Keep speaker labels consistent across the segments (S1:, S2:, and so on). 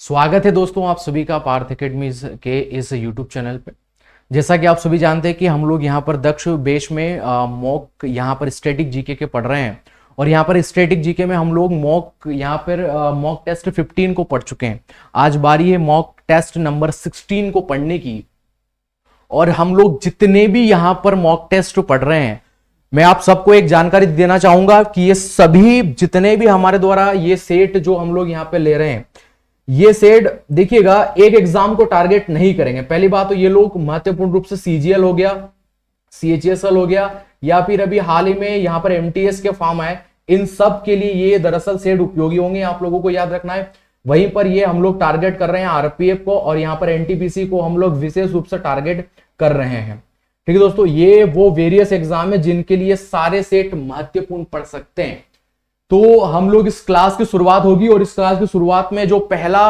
S1: स्वागत है दोस्तों आप सभी का पार्थ एकेडमी के इस यूट्यूब चैनल पे। जैसा कि आप सभी जानते हैं कि हम लोग यहाँ पर दक्ष बेस में मॉक यहाँ पर स्टैटिक जीके के पढ़ रहे हैं। और यहाँ पर स्टैटिक जीके में हम लोग मॉक यहाँ पर मॉक टेस्ट 15 को पढ़ चुके हैं। आज बारी है मॉक टेस्ट नंबर 16 को पढ़ने की। और हम लोग जितने भी यहाँ पर मॉक टेस्ट पढ़ रहे हैं, मैं आप सबको एक जानकारी देना चाहूंगा कि ये सभी जितने भी हमारे द्वारा ये सेट जो हम लोग यहाँ पे ले रहे हैं, ये सेट देखिएगा एक एग्जाम को टारगेट नहीं करेंगे। पहली बात तो ये लोग महत्वपूर्ण रूप से सीजीएल हो गया, सीएचएसएल हो गया, या फिर अभी हाल ही में यहाँ पर एमटीएस के फॉर्म आए, इन सब के लिए ये दरअसल सेट उपयोगी होंगे, आप लोगों को याद रखना है। वहीं पर ये हम लोग टारगेट कर रहे हैं आरपीएफ को, और यहाँ पर एनटीपीसी को हम लोग विशेष रूप से टारगेट कर रहे हैं। ठीक है दोस्तों, ये वो वेरियस एग्जाम है जिनके लिए सारे सेट महत्वपूर्ण पढ़ सकते हैं। तो हम लोग इस क्लास की शुरुआत होगी, और इस क्लास की शुरुआत में जो पहला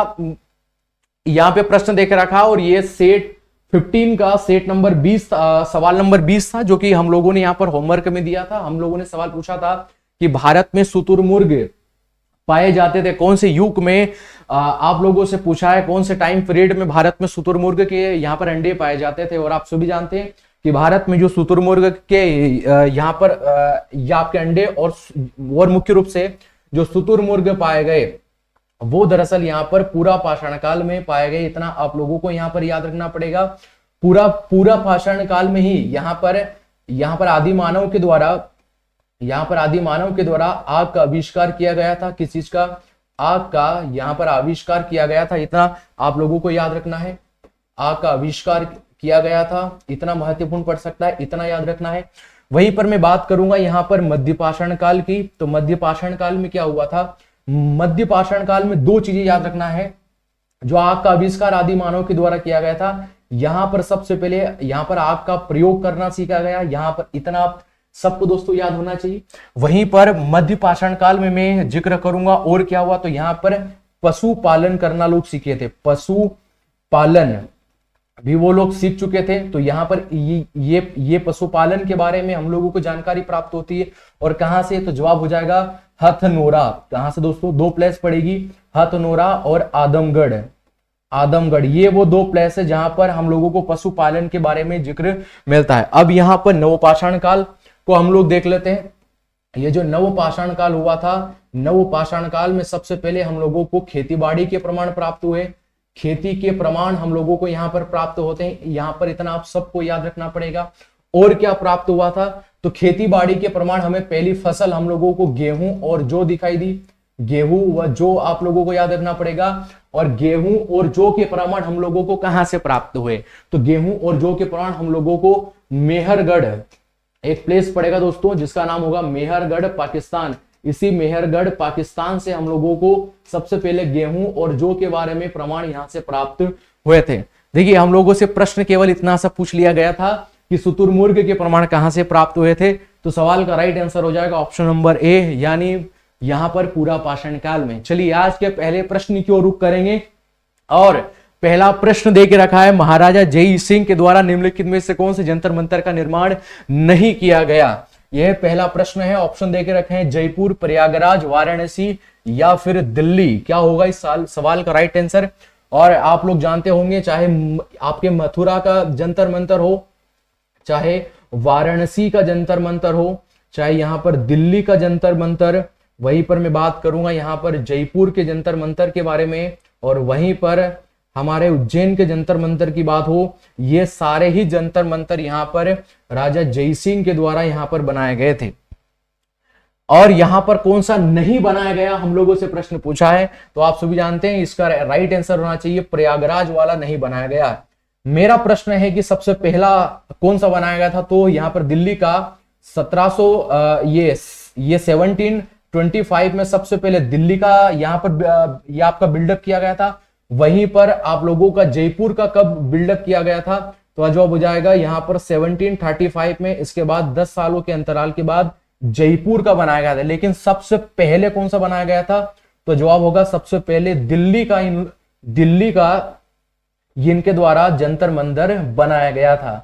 S1: यहां पे प्रश्न देख रखा, और ये सेट 15 का सेट नंबर 20 सवाल नंबर 20 था, जो कि हम लोगों ने यहां पर होमवर्क में दिया था। हम लोगों ने सवाल पूछा था कि भारत में शुतुरमुर्ग पाए जाते थे कौन से युग में। आप लोगों से पूछा है कौन से टाइम पीरियड में भारत में शुतुरमुर्ग के यहाँ पर अंडे पाए जाते थे। और आप सभी जानते हैं कि भारत में जो शुतुरमुर्ग के यहाँ पर या आपके अंडे और मुख्य रूप से जो शुतुरमुर्ग पाए गए, वो दरअसल यहाँ पर पूरा पाषाण काल में पाए गए। इतना आप लोगों को यहाँ पर याद रखना पड़ेगा। पूरा पाषाण काल में ही यहाँ पर आदि मानव के द्वारा आग का आविष्कार किया गया था। किस चीज का? आग का यहाँ पर आविष्कार किया गया था। इतना आप लोगों को याद रखना है, आग का आविष्कार किया गया था। इतना महत्वपूर्ण पड़ सकता है, इतना याद रखना है। वहीं पर मैं बात करूंगा यहाँ पर मध्य पाषाण काल की। तो मध्य पाषाण काल में क्या हुआ था? मध्य पाषाण काल में दो चीजें याद रखना है। जो आग का आविष्कार आदि मानव के द्वारा किया गया था, यहाँ पर सबसे पहले यहाँ पर आग का प्रयोग करना सीखा गया। यहाँ पर इतना सबको दोस्तों याद होना चाहिए। वहीं पर मध्य पाषाण काल में मैं जिक्र करूंगा और क्या हुआ, तो यहाँ पर पशुपालन करना लोग सीखे थे। पशुपालन भी वो लोग सीख चुके थे। तो यहाँ पर ये पशुपालन के बारे में हम लोगों को जानकारी प्राप्त होती है। और कहां से? तो जवाब हो जाएगा हथनोरा। कहां से दोस्तों? दो प्लेस पड़ेगी, हथनोरा और आदमगढ़। ये वो दो प्लेस है जहां पर हम लोगों को पशुपालन के बारे में जिक्र मिलता है। अब यहाँ पर नवपाषाण काल को हम लोग देख लेते हैं। ये जो नवपाषाण काल हुआ था, नवपाषाण काल में सबसे पहले हम लोगों को खेती के प्रमाण प्राप्त हुए। खेती के प्रमाण हम लोगों को यहाँ पर प्राप्त होते हैं। यहाँ पर इतना आप सबको याद रखना पड़ेगा। और क्या प्राप्त हुआ था? तो खेती बाड़ी के प्रमाण हमें पहली फसल हम लोगों को गेहूं और जौ दिखाई दी। गेहूं व जौ आप लोगों को याद रखना पड़ेगा। और गेहूं और जौ के प्रमाण हम लोगों को कहां से प्राप्त हुए? तो गेहूं और जौ के प्रमाण हम लोगों को मेहरगढ़, एक प्लेस पड़ेगा दोस्तों जिसका नाम होगा मेहरगढ़, पाकिस्तान। इसी मेहरगढ़ पाकिस्तान से हम लोगों को सबसे पहले गेहूं और जौ के बारे में प्रमाण यहां से प्राप्त हुए थे। देखिए, हम लोगों से प्रश्न केवल इतना सा पूछ लिया गया था कि शुतुरमुर्ग के प्रमाण कहां से प्राप्त हुए थे। तो सवाल का राइट आंसर हो जाएगा ऑप्शन नंबर ए, यानी यहां पर पूरा पाषाण काल में। चलिए आज के पहले प्रश्न की ओर रुख करेंगे। और पहला प्रश्न दे के रखा है, महाराजा जय सिंह के द्वारा निम्नलिखित में से कौन से जंतर मंतर का निर्माण नहीं किया गया? यह पहला प्रश्न है। ऑप्शन देके रखे हैं जयपुर, प्रयागराज, वाराणसी या फिर दिल्ली। क्या होगा इस सवाल का राइट आंसर? और आप लोग जानते होंगे, चाहे आपके मथुरा का जंतर मंतर हो, चाहे वाराणसी का जंतर मंतर हो, चाहे यहां पर दिल्ली का जंतर मंतर, वहीं पर मैं बात करूंगा यहां पर जयपुर के जंतर मंतर के बारे में, और वहीं पर हमारे उज्जैन के जंतर मंतर की बात हो, ये सारे ही जंतर मंतर यहां पर राजा जय सिंह के द्वारा यहां पर बनाए गए थे। और यहां पर कौन सा नहीं बनाया गया, हम लोगों से प्रश्न पूछा है। तो आप सभी जानते हैं इसका राइट आंसर होना चाहिए प्रयागराज वाला नहीं बनाया गया। मेरा प्रश्न है कि सबसे पहला कौन सा बनाया गया था? तो यहां पर दिल्ली का 1700 ये 1725 में सबसे पहले दिल्ली का यहां पर ये आपका बिल्डअप किया गया था। वहीं पर आप लोगों का जयपुर का कब बिल्डअप किया गया था? तो जवाब हो जाएगा यहां पर 1735 में। इसके बाद 10 सालों के अंतराल के बाद जयपुर का बनाया गया था। लेकिन सबसे पहले कौन सा बनाया गया था? तो जवाब होगा सबसे पहले दिल्ली का इनके द्वारा जंतर मंतर बनाया गया था।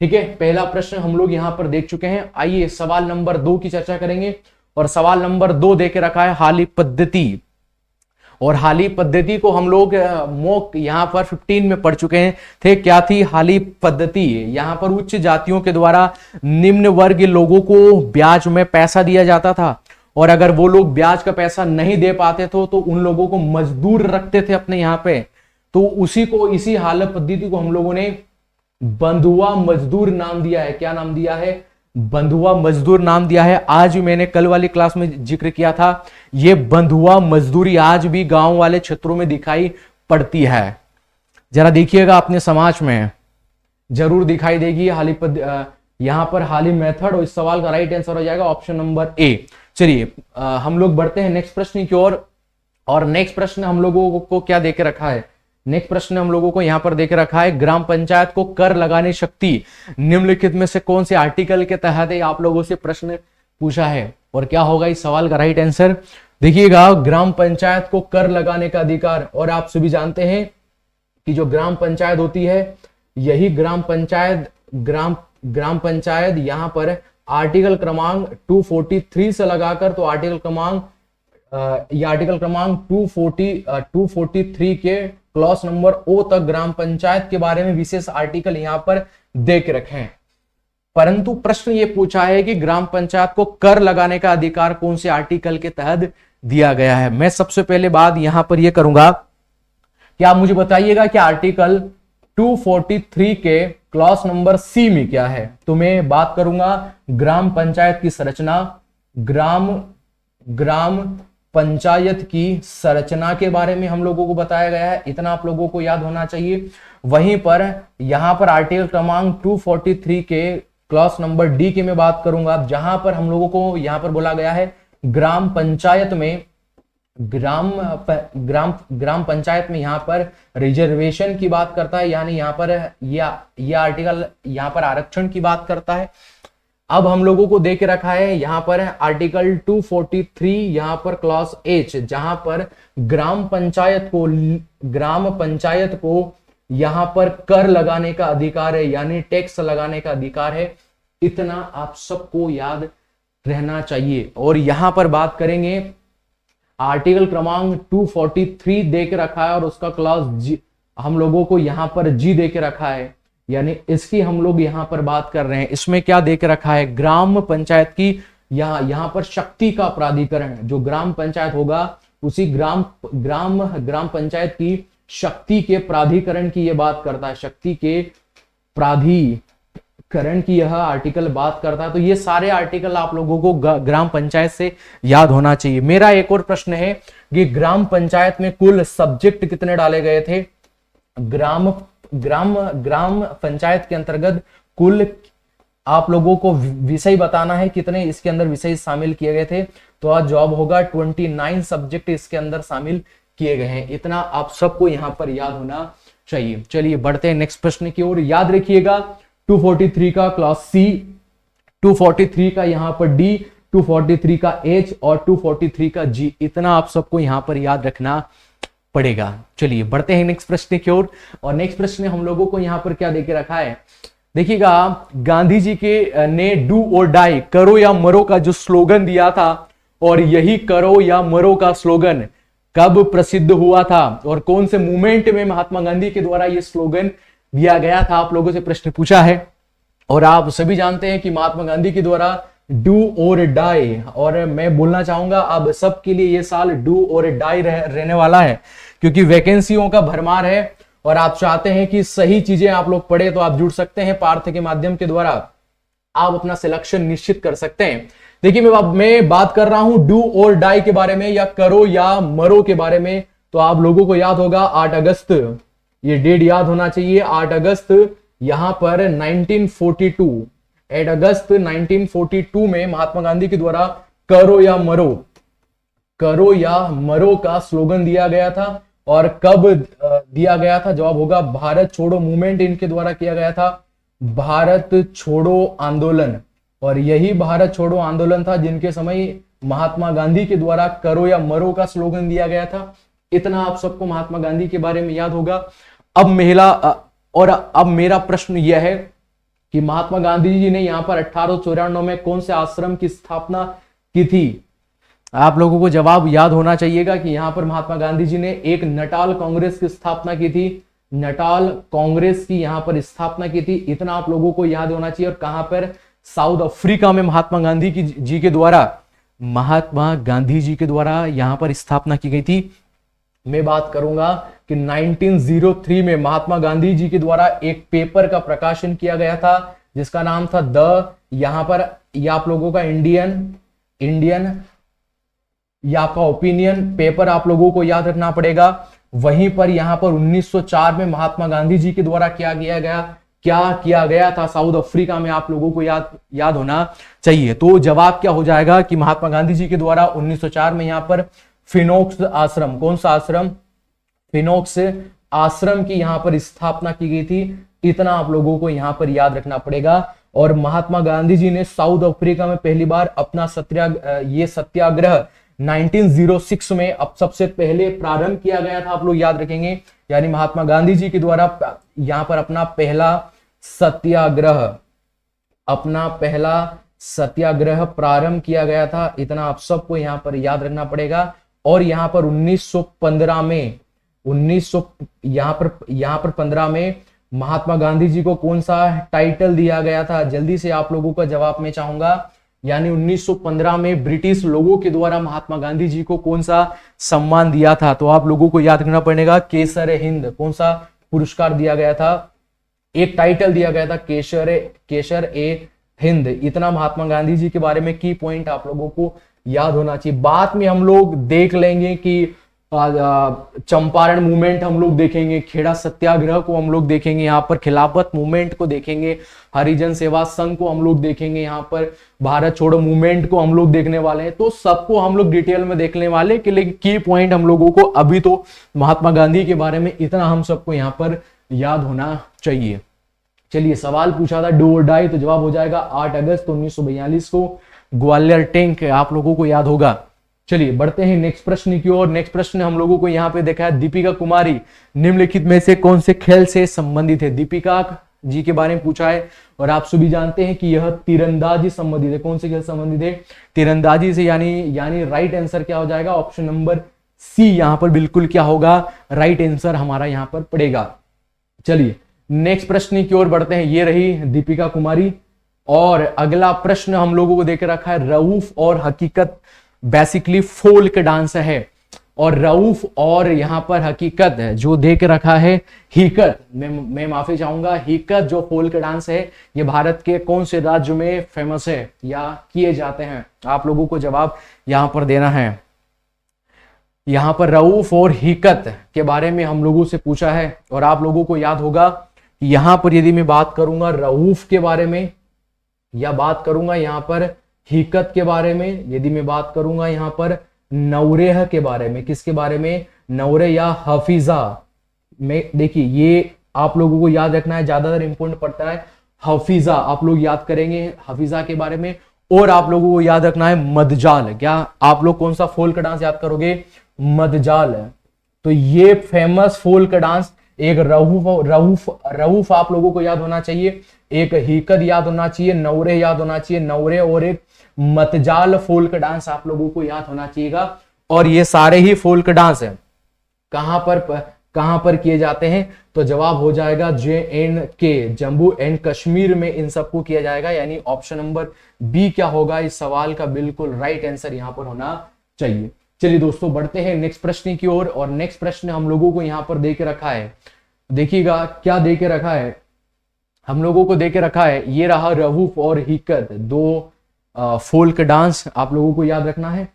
S1: ठीक है, पहला प्रश्न हम लोग यहां पर देख चुके हैं। आइए सवाल नंबर 2 की चर्चा करेंगे। और सवाल नंबर 2 देके रखा है हाली पद्धति। और हाली पद्धति को हम लोग मॉक यहाँ पर 15 में पढ़ चुके हैं थे। क्या थी हाली पद्धति? यहाँ पर उच्च जातियों के द्वारा निम्न वर्ग लोगों को ब्याज में पैसा दिया जाता था, और अगर वो लोग ब्याज का पैसा नहीं दे पाते थे तो उन लोगों को मजदूर रखते थे अपने यहाँ पे। तो इसी हालत पद्धति को हम लोगों ने बंधुआ मजदूर नाम दिया है। क्या नाम दिया है? बंधुआ मजदूर नाम दिया है। आज भी मैंने कल वाली क्लास में जिक्र किया था, ये बंधुआ मजदूरी आज भी गांव वाले क्षेत्रों में दिखाई पड़ती है। जरा देखिएगा अपने समाज में जरूर दिखाई देगी हाली यहां पर हाली मेथड, और इस सवाल का राइट आंसर हो जाएगा ऑप्शन नंबर ए। चलिए हम लोग बढ़ते हैं नेक्स्ट प्रश्न की ओर। और नेक्स्ट प्रश्न हम लोगों को क्या देके रखा है? नेक्स्ट प्रश्न हम लोगों को यहां पर देके रखा है, ग्राम पंचायत को कर लगाने शक्ति निम्नलिखित में से कौन से आर्टिकल के तहत है? आप लोगों से प्रश्न पूछा है, और क्या होगा इस सवाल का राइट आंसर? देखिएगा, ग्राम पंचायत को कर लगाने का अधिकार, और आप सभी जानते हैं कि जो ग्राम पंचायत होती है, यही ग्राम पंचायत यहां पर आर्टिकल क्रमांक 243 से लगाकर, तो आर्टिकल क्रमांक 243 के क्लॉज नंबर ओ तक ग्राम पंचायत के बारे में विशेष आर्टिकल यहां पर दे के रखे हैं। परंतु प्रश्न ये पूछा है कि ग्राम पंचायत को कर लगाने का अधिकार कौन से आर्टिकल के तहत दिया गया है? मैं सबसे पहले बात यहां पर यह करूंगा कि आप मुझे बताइएगा कि आर्टिकल 243 के क्लॉज नंबर सी में क्या है। तो मैं बात करूंगा ग्राम पंचायत की संरचना, ग्राम पंचायत की संरचना के बारे में हम लोगों को बताया गया है, इतना आप लोगों को याद होना चाहिए। वहीं पर यहां पर आर्टिकल क्रमांक 243 के क्लॉज नंबर डी की मैं बात करूंगा, जहां पर हम लोगों को यहां पर बोला गया है ग्राम पंचायत में यहां पर रिजर्वेशन की बात करता है, यानी यहां पर यह आर्टिकल यहां पर आरक्षण की बात करता है। अब हम लोगों को दे के रखा है यहां पर आर्टिकल 243 यहां पर क्लॉज एच, जहां पर ग्राम पंचायत को यहां पर कर लगाने का अधिकार है, यानी टैक्स लगाने का अधिकार है। इतना आप सबको याद रहना चाहिए। और यहां पर बात करेंगे आर्टिकल क्रमांक 243 दे के रखा है, और उसका क्लॉज जी हम लोगों को यहां पर जी दे के रखा है, यानी इसकी हम लोग यहां पर बात कर रहे हैं। इसमें क्या दे के रखा है? ग्राम पंचायत की यहां पर शक्ति का प्राधिकरण, जो ग्राम पंचायत होगा उसी ग्राम पंचायत की शक्ति के प्राधिकरण की यह बात करता है, शक्ति के प्राधिकरण की यह आर्टिकल बात करता है। तो ये सारे आर्टिकल आप लोगों को ग्राम पंचायत से याद होना चाहिए। मेरा एक और प्रश्न है कि ग्राम पंचायत में कुल सब्जेक्ट कितने डाले गए थे? ग्राम पंचायत के अंतर्गत कुल आप लोगों को विषय बताना है, कितने इसके अंदर विषय शामिल किए गए थे। तो आज जॉब होगा 29 सब्जेक्ट इसके अंदर शामिल किए गए हैं। इतना आप सबको यहां पर याद होना चाहिए। चलिए बढ़ते हैं नेक्स्ट प्रश्न की ओर। याद रखिएगा 243 का क्लॉज सी, 243 का यहां पर डी, 243 का एच और 243 का जी, इतना आप सबको यहां पर याद रखना पड़ेगा। चलिए बढ़ते हैं नेक्स्ट प्रश्न की ओर। और नेक्स्ट प्रश्न हम लोगों को यहां पर क्या देके रखा है? देखिएगा, गांधी जी के ने डू और डाई, करो या मरो का जो स्लोगन दिया था, और यही करो या मरो का स्लोगन कब प्रसिद्ध हुआ था और कौन से मूवमेंट में महात्मा गांधी के द्वारा यह स्लोगन दिया गया था? आप लोगों से प्रश्न पूछा है। और आप सभी जानते हैं कि महात्मा गांधी के द्वारा डू और डाई, और मैं बोलना चाहूंगा अब सबके लिए ये साल डू और डाई रहने वाला है, क्योंकि वैकेंसियों का भरमार है और आप चाहते हैं कि सही चीजें आप लोग पढ़े, तो आप जुड़ सकते हैं पार्थ के माध्यम के द्वारा, आप अपना सिलेक्शन निश्चित कर सकते हैं। देखिए मैं बात कर रहा हूं डू और डाई के बारे में, या करो या मरो के बारे में। तो आप लोगों को याद होगा 8 अगस्त, ये डेट याद होना चाहिए, 8 अगस्त यहां पर 1942, 8 अगस्त 1942 में महात्मा गांधी के द्वारा करो या मरो का स्लोगन दिया गया था। और कब दिया गया था? जवाब होगा भारत छोड़ो मूवमेंट इनके द्वारा किया गया था, भारत छोड़ो आंदोलन। और यही भारत छोड़ो आंदोलन था जिनके समय महात्मा गांधी के द्वारा करो या मरो का स्लोगन दिया गया था। इतना आप सबको महात्मा गांधी के बारे में याद होगा। अब मेरा प्रश्न यह है कि महात्मा गांधी जी ने यहां पर 1894 में कौन से आश्रम की स्थापना की थी? आप लोगों को जवाब याद होना चाहिएगा कि यहाँ पर महात्मा गांधी जी ने एक नटाल कांग्रेस की स्थापना की थी, नटाल कांग्रेस की यहाँ पर स्थापना की थी, इतना आप लोगों को याद होना चाहिए। और कहां पर, साउथ अफ्रीका में महात्मा गांधी जी के द्वारा यहां पर स्थापना की गई थी। मैं बात करूंगा कि 1903 में महात्मा गांधी जी के द्वारा एक पेपर का प्रकाशन किया गया था जिसका नाम था यहां पर यह आप लोगों का इंडियन या आपका ओपिनियन पेपर आप लोगों को याद रखना पड़ेगा। वहीं पर यहां पर 1904 में महात्मा गांधी जी के द्वारा क्या किया गया था साउथ अफ्रीका में, आप लोगों को याद होना चाहिए। तो जवाब क्या हो जाएगा कि महात्मा गांधी जी के द्वारा 1904 में यहां पर फिनोक्स आश्रम, कौन सा आश्रम, फिनोक्स आश्रम की यहां पर स्थापना की गई थी। इतना आप लोगों को यहां पर याद रखना पड़ेगा। और महात्मा गांधी जी ने साउथ अफ्रीका में पहली बार अपना सत्याग्रह 1906 में अब सबसे पहले प्रारंभ किया गया था, आप लोग याद रखेंगे। यानी महात्मा गांधी जी के द्वारा यहां पर अपना पहला सत्याग्रह प्रारंभ किया गया था, इतना आप सबको यहां पर याद रखना पड़ेगा। और यहां पर 1915 में यहां पर 15 में महात्मा गांधी जी को कौन सा टाइटल दिया गया था, जल्दी से आप लोगों का जवाब मैं चाहूंगा। यानी 1915 में ब्रिटिश लोगों के द्वारा महात्मा गांधी जी को कौन सा सम्मान दिया था, तो आप लोगों को याद रखना पड़ेगा केसर हिंद, कौन सा पुरस्कार दिया गया था, एक टाइटल दिया गया था केसर ए हिंद। इतना महात्मा गांधी जी के बारे में की पॉइंट आप लोगों को याद होना चाहिए। बाद में हम लोग देख लेंगे कि चंपारण मूवमेंट हम लोग देखेंगे, खेड़ा सत्याग्रह को हम लोग देखेंगे, यहाँ पर खिलाफत मूवमेंट को देखेंगे, हरिजन सेवा संघ को हम लोग देखेंगे, यहाँ पर भारत छोड़ो मूवमेंट को हम लोग देखने वाले हैं। तो सबको हम लोग डिटेल में देखने वाले कि लेकिन की पॉइंट हम लोगों को अभी तो महात्मा गांधी के बारे में इतना हम सबको यहाँ पर याद होना चाहिए। चलिए, सवाल पूछा था डू और डाई, तो जवाब हो जाएगा 8 अगस्त 1942 को ग्वालियर टैंक, आप लोगों को याद होगा। चलिए बढ़ते हैं नेक्स्ट प्रश्न की ओर। नेक्स्ट प्रश्न हम लोगों को यहाँ पे देखा है, दीपिका कुमारी निम्नलिखित में से कौन से खेल से संबंधित है। दीपिका जी के बारे में पूछा है और आप सभी जानते हैं कि यह तीरंदाजी संबंधित है। कौन से खेल संबंधित है, तीरंदाजी से। यानी राइट आंसर क्या हो जाएगा, ऑप्शन नंबर सी यहाँ पर बिल्कुल क्या होगा, राइट आंसर हमारा यहाँ पर पड़ेगा। चलिए नेक्स्ट प्रश्न की ओर बढ़ते हैं, ये रही दीपिका कुमारी। और अगला प्रश्न हम लोगों को देकर रखा है, रऊफ और हकीकत बेसिकली फोल्क डांस है, और रऊफ और यहां पर हकीकत जो दे के रखा है हिकत, मैं माफी चाहूंगा, हिकत जो फोल्क डांस है ये भारत के कौन से राज्य में फेमस है या किए जाते हैं, आप लोगों को जवाब यहां पर देना है। यहां पर रऊफ और हिकत के बारे में हम लोगों से पूछा है और आप लोगों को याद होगा कि यहां पर यदि मैं बात करूंगा रऊफ के बारे में या बात करूंगा यहां पर हिकत के बारे में, यदि मैं बात करूंगा यहां पर नवरेह के बारे में, किसके बारे में, नवरे या हफीजा में। देखिए ये आप लोगों को याद रखना है, ज्यादातर इंपॉर्टेंट पड़ता है हफीजा, आप लोग याद करेंगे हफीजा के बारे में। और आप लोगों को याद रखना है मदजाल, क्या आप लोग कौन सा फोल्क डांस याद करोगे, मदजाल। तो ये फेमस फोल्क डांस, एक रऊफ आप लोगों को याद होना चाहिए, एक हिकत याद होना चाहिए, नवरे याद होना चाहिए, नवरे और एक मतजाल फोल्क डांस आप लोगों को याद होना चाहिएगा। और ये सारे ही फोल्क डांस है कहां पर किए जाते हैं, तो जवाब हो जाएगा JNK, जम्मू एंड कश्मीर में इन सबको किया जाएगा। यानी ऑप्शन नंबर बी क्या होगा इस सवाल का बिल्कुल राइट आंसर यहां पर होना चाहिए। चलिए दोस्तों बढ़ते हैं नेक्स्ट प्रश्न की ओर। और नेक्स्ट प्रश्न हम लोगों को यहां पर दे के रखा है, देखिएगा क्या दे के रखा है, हम लोगों को दे के रखा है, ये रहा रऊफ और हिकत, दो फोल्क डांस आप लोगों को याद रखना है।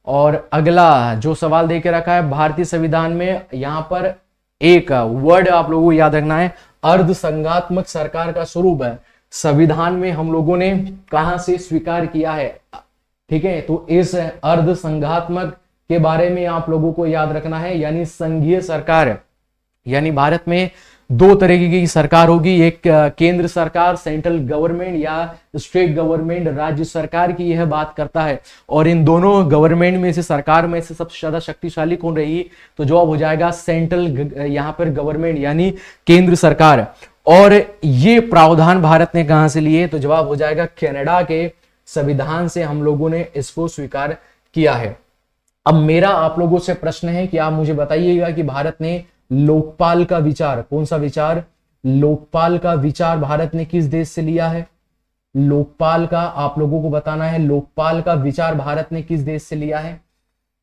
S1: और अगला जो सवाल दे के रखा है, भारतीय संविधान में यहां पर एक वर्ड आप लोगों को याद रखना है, अर्ध संघात्मक सरकार का स्वरूप है संविधान में हम लोगों ने कहां से स्वीकार किया है, ठीक है। तो इस अर्ध संघात्मक के बारे में आप लोगों को याद रखना है, यानी संघीय सरकार, यानी भारत में दो तरीके की सरकार होगी, एक केंद्र सरकार सेंट्रल गवर्नमेंट या स्टेट गवर्नमेंट राज्य सरकार की यह बात करता है। और इन दोनों गवर्नमेंट में से सरकार में से सबसे ज्यादा शक्तिशाली कौन रहेगी, तो जवाब हो जाएगा सेंट्रल यहां पर गवर्नमेंट यानी केंद्र सरकार। और ये प्रावधान भारत ने कहां से लिए, तो जवाब हो जाएगा कनाडा के संविधान से हम लोगों ने इसको स्वीकार किया है। अब मेरा आप लोगों से प्रश्न है कि आप मुझे बताइएगा कि भारत ने लोकपाल का विचार, कौन सा विचार, लोकपाल का विचार भारत ने किस देश से लिया है? लोकपाल का आप लोगों को बताना है, लोकपाल का विचार भारत ने किस देश से लिया है?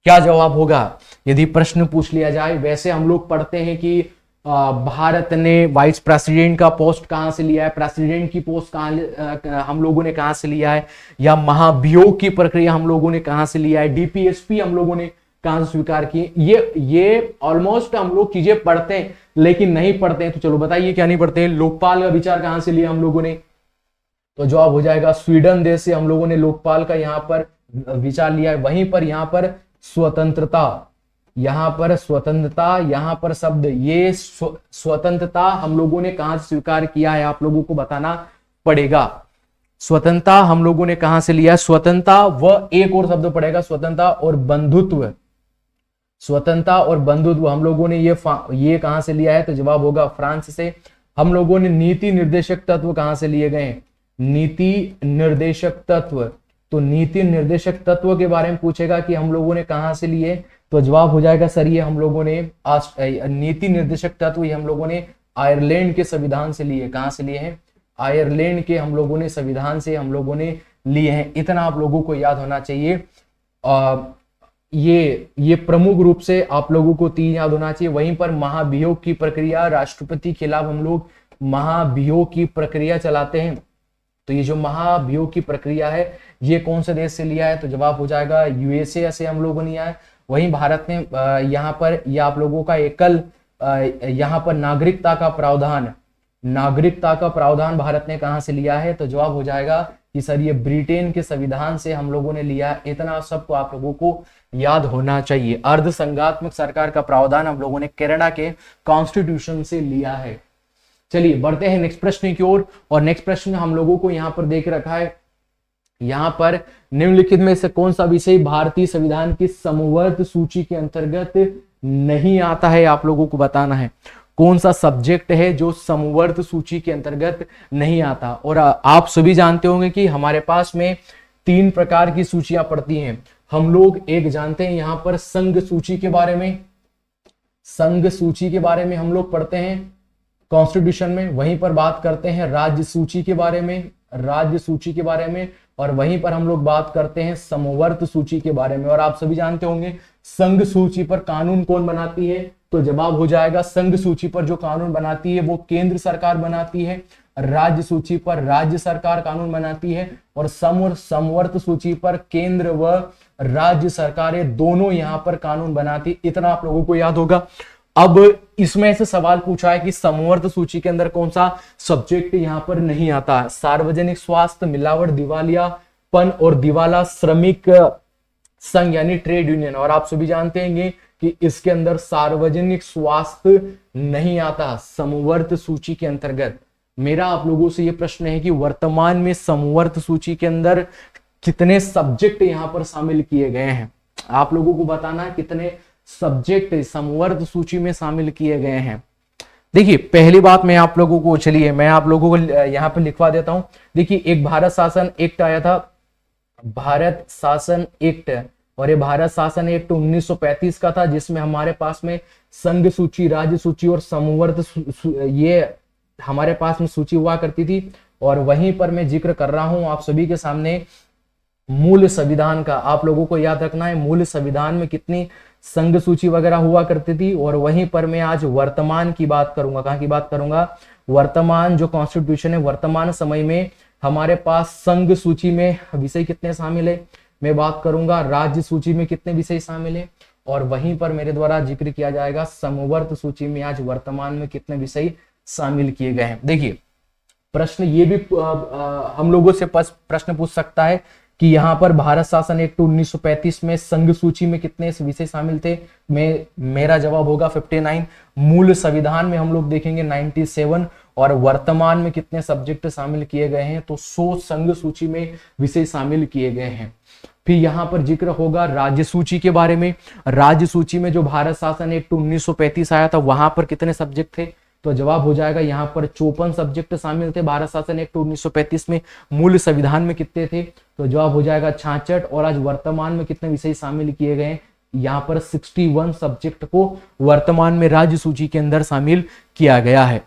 S1: क्या जवाब होगा यदि प्रश्न पूछ लिया जाए? वैसे हम लोग पढ़ते हैं कि भारत ने वाइस प्रेसिडेंट का पोस्ट कहां से लिया है, प्रेसिडेंट की पोस्ट कहां हम लोगों ने कहां से लिया है, या महाभियोग की प्रक्रिया हम लोगों ने कहां से लिया है, डीपीएसपी हम लोगों ने कहां से स्वीकार किए। ये ऑलमोस्ट हम लोग चीजें पढ़ते हैं लेकिन नहीं पढ़ते हैं। तो चलो बताइए क्या नहीं पढ़ते हैं? लोकपाल का विचार कहां से लिया हम लोगों ने? तो जवाब हो जाएगा स्वीडन देश से हम लोगों ने लोकपाल का यहां पर विचार लिया है। वहीं पर यहां पर स्वतंत्रता, यहां पर स्वतंत्रता, यहां पर शब्द, ये स्वतंत्रता हम लोगों ने कहां से स्वीकार किया है आप लोगों को बताना पड़ेगा। स्वतंत्रता हम लोगों ने कहां से लिया है? स्वतंत्रता व एक और शब्द पड़ेगा, स्वतंत्रता और बंधुत्व, स्वतंत्रता और बंधुत्व हम लोगों ने ये कहां से लिया है? तो जवाब होगा फ्रांस से। हम लोगों ने नीति निर्देशक तत्व कहां से लिए गए? नीति निर्देशक तत्व, तो नीति निर्देशक तत्व के बारे में पूछेगा कि हम लोगों ने कहां से लिए, तो जवाब हो जाएगा सर ये हम लोगों ने नीति निर्देशक तत्व ये हम लोगों ने आयरलैंड के संविधान से लिए। कहां से लिए हैं? आयरलैंड के हम लोगों ने संविधान से हम लोगों ने लिए हैं। इतना आप लोगों को याद होना चाहिए। ये प्रमुख रूप से आप लोगों को 3 याद होना चाहिए। वहीं पर महाभियोग की प्रक्रिया, राष्ट्रपति के खिलाफ हम लोग महाभियोग की प्रक्रिया चलाते हैं। तो ये जो महाभियोग की प्रक्रिया है ये कौन से देश से लिया है? तो जवाब हो जाएगा यूएसए से हम लोगों ने लिया है। वहीं भारत ने यहाँ पर ये आप लोगों का एकल यहाँ पर नागरिकता का प्रावधान, नागरिकता का प्रावधान भारत ने कहां से लिया है? तो जवाब हो जाएगा कि सर ये ब्रिटेन के संविधान से हम लोगों ने लिया है। इतना सबको आप लोगों को याद होना चाहिए। अर्ध संघात्मक सरकार का प्रावधान हम लोगों ने कनाडा के कॉन्स्टिट्यूशन से लिया है। चलिए बढ़ते हैं नेक्स्ट प्रश्न की ओर। और नेक्स्ट प्रश्न हम लोगों को यहाँ पर देख रखा है, यहाँ पर निम्नलिखित में से कौन सा विषय भारतीय संविधान की समवर्त सूची के अंतर्गत नहीं आता है? आप लोगों को बताना है कौन सा सब्जेक्ट है जो समवर्त सूची के अंतर्गत नहीं आता। और आप सभी जानते होंगे कि हमारे पास में 3 प्रकार की सूचियां पड़ती हैं। हम लोग एक जानते हैं यहाँ पर संघ सूची के बारे में, संघ सूची के बारे में हम लोग पढ़ते हैं कॉन्स्टिट्यूशन में। वहीं पर बात करते हैं राज्य सूची के बारे में, राज्य सूची के बारे में, और वहीं पर हम लोग बात करते हैं समवर्त सूची के बारे में। और आप सभी जानते होंगे संघ सूची पर कानून कौन बनाती है? तो जवाब हो जाएगा संघ सूची पर जो कानून बनाती है वो केंद्र सरकार बनाती है। राज्य सूची पर राज्य सरकार कानून बनाती है। और समवर्त सूची पर केंद्र व राज्य सरकारें दोनों यहां पर कानून बनाती। इतना आप लोगों को याद होगा। अब इसमें से सवाल पूछा है कि समवर्त सूची के अंदर कौन सा सब्जेक्ट यहां पर नहीं आता? सार्वजनिक स्वास्थ्य, मिलावट, दिवालियापन और दिवाला श्रमिक संघ यानी ट्रेड यूनियन। और आप सभी जानते हैं कि इसके अंदर सार्वजनिक स्वास्थ्य नहीं आता समवर्त सूची के अंतर्गत। मेरा आप लोगों से यह प्रश्न है कि वर्तमान में समवर्त सूची के अंदर कितने सब्जेक्ट यहां पर शामिल किए गए हैं? आप लोगों को बताना है कितने सब्जेक्ट समवर्त सूची में शामिल किए गए हैं। देखिए पहली बात मैं आप लोगों को, चलिए मैं आप लोगों को यहां पर लिखवा देता हूं। देखिए एक भारत शासन एक्ट आया था, भारत शासन एक्ट, और ये भारत शासन एक्ट 1935 का था, जिसमें हमारे पास में संघ सूची, राज्य सूची और समवर्त ये हमारे पास में सूची हुआ करती थी। और वहीं पर मैं जिक्र कर रहा हूं आप सभी के सामने मूल संविधान का। आप लोगों को याद रखना है मूल संविधान में कितनी संघ सूची वगैरह हुआ करती थी। और वहीं पर मैं आज वर्तमान की बात करूंगा। कहां की बात करूंगा? वर्तमान जो कॉन्स्टिट्यूशन है, वर्तमान समय में हमारे पास संघ सूची में विषय कितने शामिल है, मैं बात करूंगा राज्य सूची में कितने विषय शामिल है, और वहीं पर मेरे द्वारा जिक्र किया जाएगा समवर्त सूची में आज वर्तमान में कितने विषय शामिल किए गए हैं। देखिए प्रश्न ये भी हम लोगों से प्रश्न पूछ सकता है कि यहाँ पर भारत शासन एक्ट 1935 में संघ सूची में कितने विषय शामिल थे? मेरा जवाब होगा 59। मूल संविधान में हम लोग देखेंगे 97। और वर्तमान में कितने सब्जेक्ट शामिल किए गए हैं? तो 100 संघ सूची में विषय शामिल किए गए हैं। फिर यहाँ पर जिक्र होगा राज्य सूची के बारे में। राज्य सूची में जो भारत शासन एक्ट 1935 आया था वहां पर कितने सब्जेक्ट थे? तो जवाब हो जाएगा यहाँ पर 54 सब्जेक्ट शामिल थे भारत शासन एक्ट 1935 में। मूल संविधान में कितने थे, तो जवाब हो जाएगा 66। और आज वर्तमान में कितने विषय शामिल किए गए, यहाँ पर 61 सब्जेक्ट को वर्तमान में राज्य सूची के अंदर शामिल किया गया है।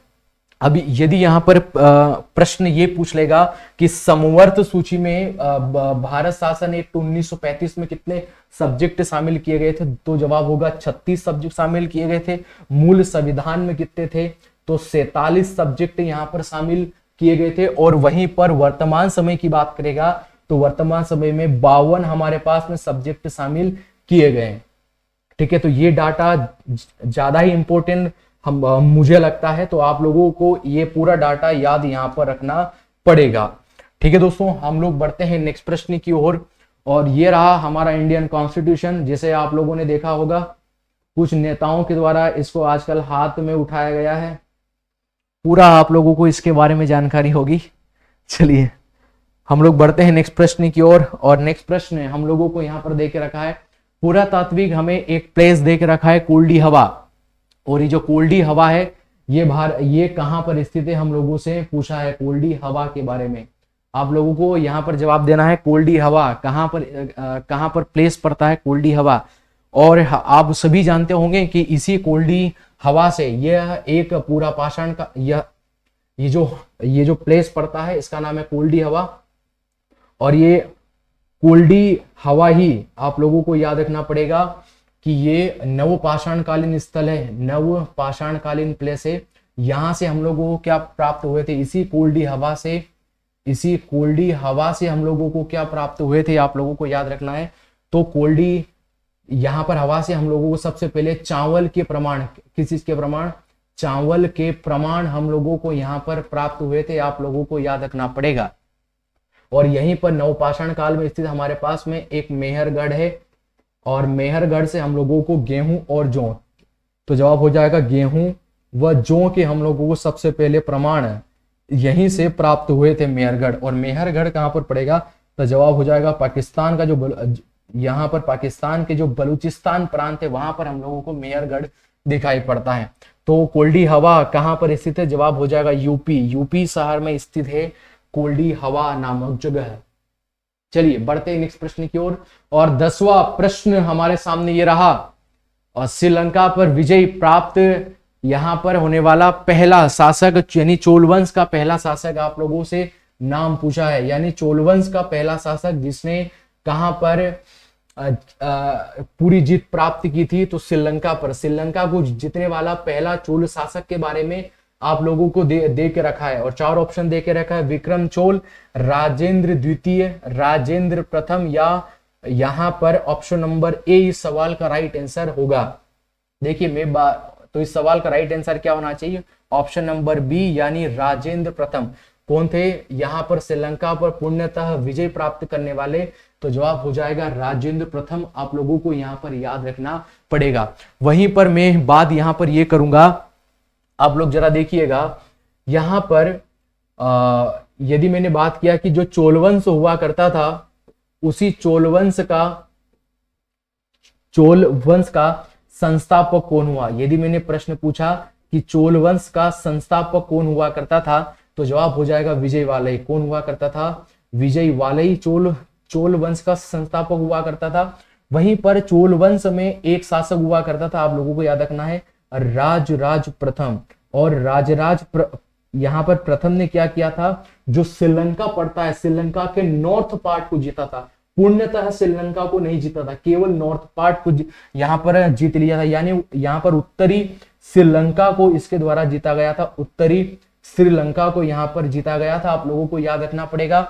S1: अब यदि यहाँ पर प्रश्न ये पूछ लेगा कि समवर्त सूची में भारत शासन एक्ट 1935 में कितने सब्जेक्ट शामिल किए गए थे, तो जवाब होगा 36 सब्जेक्ट शामिल किए गए थे। मूल संविधान में कितने थे, तो 47 सब्जेक्ट यहाँ पर शामिल किए गए थे। और वहीं पर वर्तमान समय की बात करेगा तो वर्तमान समय में 52 हमारे पास में सब्जेक्ट शामिल किए गए। ठीक है, तो ये डाटा ज्यादा ही इंपॉर्टेंट मुझे लगता है, तो आप लोगों को ये पूरा डाटा याद यहाँ पर रखना पड़ेगा। ठीक है दोस्तों, हम लोग बढ़ते हैं नेक्स्ट प्रश्न की ओर। और ये रहा हमारा इंडियन कॉन्स्टिट्यूशन, जिसे आप लोगों ने देखा होगा कुछ नेताओं के द्वारा इसको आजकल हाथ में उठाया गया है। पूरा आप लोगों को इसके बारे में जानकारी होगी। चलिए हम लोग बढ़ते हैं नेक्स्ट प्रश्न की ओर। और नेक्स्ट प्रश्न हम लोगों को यहाँ पर दे के रखा है, पुरातात्विक हमें एक प्लेस दे के रखा है कोल्डी हवा। और ये जो कोल्डी हवा है ये कहां पर स्थित है, हम लोगों से पूछा है कोल्डी हवा के बारे में। आप लोगों को यहाँ पर जवाब देना है कोल्डी हवा कहां पर प्लेस पड़ता है कोल्डी हवा। और आप सभी जानते होंगे कि इसी कोल्डी हवा से यह एक पूरा पाषाण का ये जो प्लेस पड़ता है इसका नाम है कोल्डी हवा। और ये कोल्डी हवा ही आप लोगों को याद रखना पड़ेगा कि ये नवपाषाणकालीन स्थल है, नवपाषाणकालीन प्लेस है। यहां से हम लोगों को क्या प्राप्त हुए थे, इसी कोल्डी हवा से हम लोगों को क्या प्राप्त हुए थे, आप लोगों को याद रखना है। तो कोल्डी यहाँ पर हवा से हम लोगों को सबसे पहले चावल के प्रमाण, किस चीज के प्रमाण, चावल के प्रमाण हम लोगों को यहाँ पर प्राप्त हुए थे, आप लोगों को याद रखना पड़ेगा। और यहीं पर नवपाषाण काल में स्थित हमारे पास में एक मेहरगढ़ है, और मेहरगढ़ से हम लोगों को गेहूं और जौ, तो जवाब हो जाएगा गेहूं व जौ के हम लोगों को सबसे पहले प्रमाण यहीं से प्राप्त हुए थे मेहरगढ़। और मेहरगढ़ कहां पर पड़ेगा, तो जवाब हो जाएगा पाकिस्तान का जो यहाँ पर पाकिस्तान के जो बलूचिस्तान प्रांत है वहां पर हम लोगों को मेहरगढ़ दिखाई पड़ता है। तो कोल्डी हवा कहां पर स्थित है, जवाब हो जाएगा यूपी शहर में स्थित है कोल्डी हवा नामक जगह। चलिए बढ़ते हैं नेक्स्ट प्रश्न की ओर। और 10वां प्रश्न हमारे सामने ये रहा, और श्रीलंका पर विजय प्राप्त यहां पर होने वाला पहला शासक, यानी चोल वंश का पहला शासक आप लोगों से नाम पूछा है। यानी चोल वंश का पहला शासक जिसने कहां पर पूरी जीत प्राप्त की थी, तो श्रीलंका पर। श्रीलंका को जीतने वाला पहला चोल शासक के बारे में आप लोगों को दे के रखा है, और 4 ऑप्शन दे के रखा है, विक्रम चोल, राजेंद्र द्वितीय, राजेंद्र प्रथम, या यहां पर ऑप्शन नंबर ए इस सवाल का राइट आंसर होगा। देखिए तो इस सवाल का राइट आंसर क्या होना चाहिए, ऑप्शन नंबर बी यानी राजेंद्र प्रथम। कौन थे यहाँ पर श्रीलंका पर पूर्णतः विजय प्राप्त करने वाले, तो जवाब हो जाएगा राजेंद्र प्रथम। आप लोगों को यहाँ पर याद रखना पड़ेगा। वहीं पर मैं बात यहाँ पर ये करूंगा, आप लोग जरा देखिएगा यहां पर यदि मैंने बात किया कि जो चोलवंश हुआ करता था, उसी चोलवंश का संस्थापक कौन हुआ। यदि मैंने प्रश्न पूछा कि चोलवंश का संस्थापक कौन हुआ करता था, तो जवाब हो जाएगा विजय वालई। कौन हुआ करता था, विजय वालई चोल वंश का संस्थापक हुआ करता था। वहीं पर चोल वंश में एक शासक हुआ करता था, आप लोगों को याद रखना है, राजराज प्रथम। और यहाँ पर प्रथम ने क्या किया था, जो श्रीलंका पड़ता है, श्रीलंका के नॉर्थ पार्ट को जीता था। पूर्णतः श्रीलंका को नहीं जीता था, केवल नॉर्थ पार्ट को यहाँ पर जीत लिया था। यानी यहाँ पर उत्तरी श्रीलंका को इसके द्वारा जीता गया था, उत्तरी श्रीलंका को यहाँ पर जीता गया था, आप लोगों को याद रखना पड़ेगा।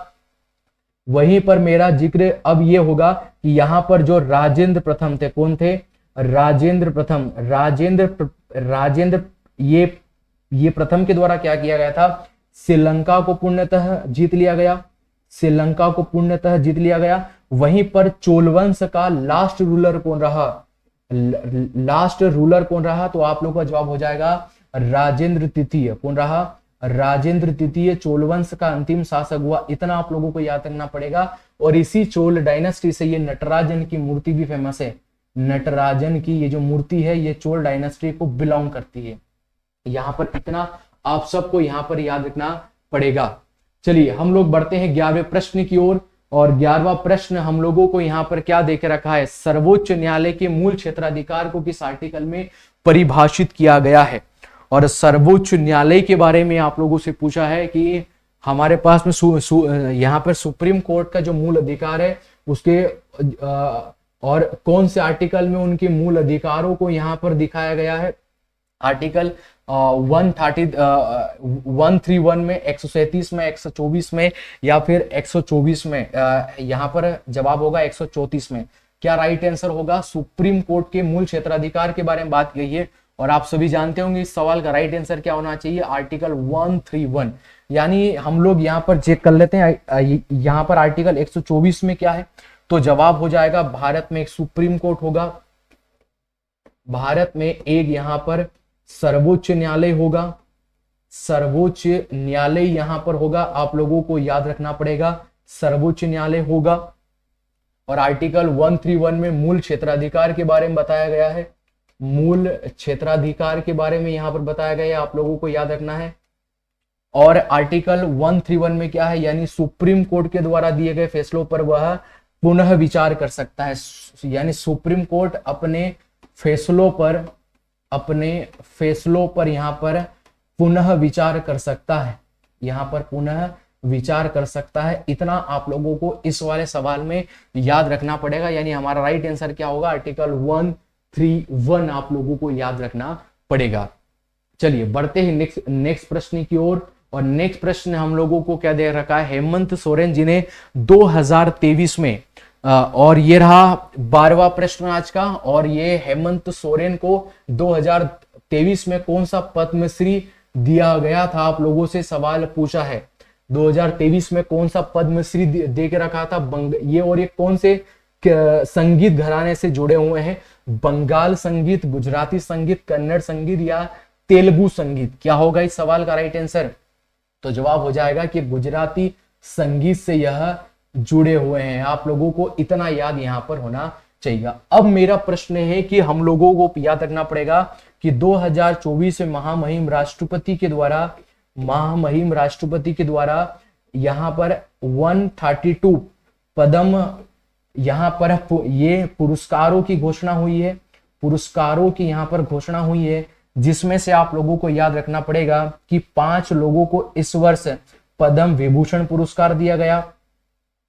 S1: वहीं पर मेरा जिक्र अब ये होगा कि यहाँ पर जो राजेंद्र प्रथम थे, कौन थे, राजेंद्र प्रथम। राजेंद्र ये प्रथम के द्वारा क्या किया गया था, श्रीलंका को पूर्णतः जीत लिया गया, श्रीलंका को पूर्णतः जीत लिया गया। वहीं पर चोलवंश का लास्ट रूलर कौन रहा, तो आप लोगों का जवाब हो जाएगा राजेंद्र तृतीय। कौन रहा, राजेंद्र तृतीय चोलवंश का अंतिम शासक हुआ। इतना आप लोगों को याद रखना पड़ेगा। और इसी चोल डायनेस्टी से ये नटराजन की मूर्ति भी फेमस है। नटराजन की ये जो मूर्ति है, ये चोल डायनेस्टी को बिलोंग करती है। यहाँ पर इतना आप सबको यहाँ पर याद रखना पड़ेगा। चलिए हम लोग बढ़ते हैं 11वें प्रश्न की ओर, और 11वां प्रश्न हम लोगों को यहाँ पर क्या देके रखा है, सर्वोच्च न्यायालय के मूल क्षेत्राधिकार को किस आर्टिकल में परिभाषित किया गया है। और सर्वोच्च न्यायालय के बारे में आप लोगों से पूछा है कि हमारे पास में यहाँ पर सुप्रीम कोर्ट का जो मूल अधिकार है उसके और कौन से आर्टिकल में उनके मूल अधिकारों को यहाँ पर दिखाया गया है। आर्टिकल 131 में, 137 में, 124 में, या फिर 124 में। यहाँ पर जवाब होगा 134 में। क्या राइट आंसर होगा, सुप्रीम कोर्ट के मूल क्षेत्राधिकार के बारे में बात की है। और आप सभी जानते होंगे इस सवाल का राइट आंसर क्या होना चाहिए, आर्टिकल 131। यानी हम लोग यहाँ पर चेक कर लेते हैं, यहाँ पर आर्टिकल 124 में क्या है, तो जवाब हो जाएगा भारत में एक सुप्रीम कोर्ट होगा, भारत में एक यहाँ पर सर्वोच्च न्यायालय होगा, सर्वोच्च न्यायालय यहां पर होगा, आप लोगों को याद रखना पड़ेगा सर्वोच्च न्यायालय होगा। और आर्टिकल 131 में मूल क्षेत्राधिकार के बारे में बताया गया है, मूल क्षेत्राधिकार के बारे में यहां पर बताया गया है, आप लोगों को याद रखना है। और आर्टिकल 131 में क्या है, यानी सुप्रीम कोर्ट के द्वारा दिए गए फैसलों पर वह पुनः विचार कर सकता है। यानी सुप्रीम कोर्ट अपने फैसलों पर यहाँ पर पुनः विचार कर सकता है, यहाँ पर पुनः विचार कर सकता है। इतना आप लोगों को इस वाले सवाल में याद रखना पड़ेगा। यानी हमारा राइट आंसर क्या होगा, आर्टिकल 131 आप लोगों को याद रखना पड़ेगा। चलिए बढ़ते हैं नेक्स्ट प्रश्न की ओर। और नेक्स्ट प्रश्न हम लोगों को क्या दे रखा है, हेमंत सोरेन जी ने 2023 में, और ये रहा 12वां प्रश्न आज का। और ये हेमंत सोरेन को 2023 में कौन सा पद्मश्री दिया गया था, आप लोगों से सवाल पूछा है। 2023 में कौन सा पद्मश्री दे के रखा था, ये और ये कौन से संगीत घराने से जुड़े हुए हैं, बंगाल संगीत, गुजराती संगीत, कन्नड़ संगीत या तेलुगु संगीत। क्या होगा इस सवाल का राइट आंसर, तो जवाब हो जाएगा कि गुजराती संगीत से यह जुड़े हुए हैं। आप लोगों को इतना याद यहां पर होना चाहिए। अब मेरा प्रश्न है कि हम लोगों को याद रखना पड़ेगा कि 2024 में महामहिम राष्ट्रपति के द्वारा यहां पर 132 पद्म यहां पर ये पुरस्कारों की घोषणा हुई है, पुरस्कारों की यहां पर घोषणा हुई है, जिसमें से आप लोगों को याद रखना पड़ेगा कि 5 लोगों को इस वर्ष पद्म विभूषण पुरस्कार दिया गया,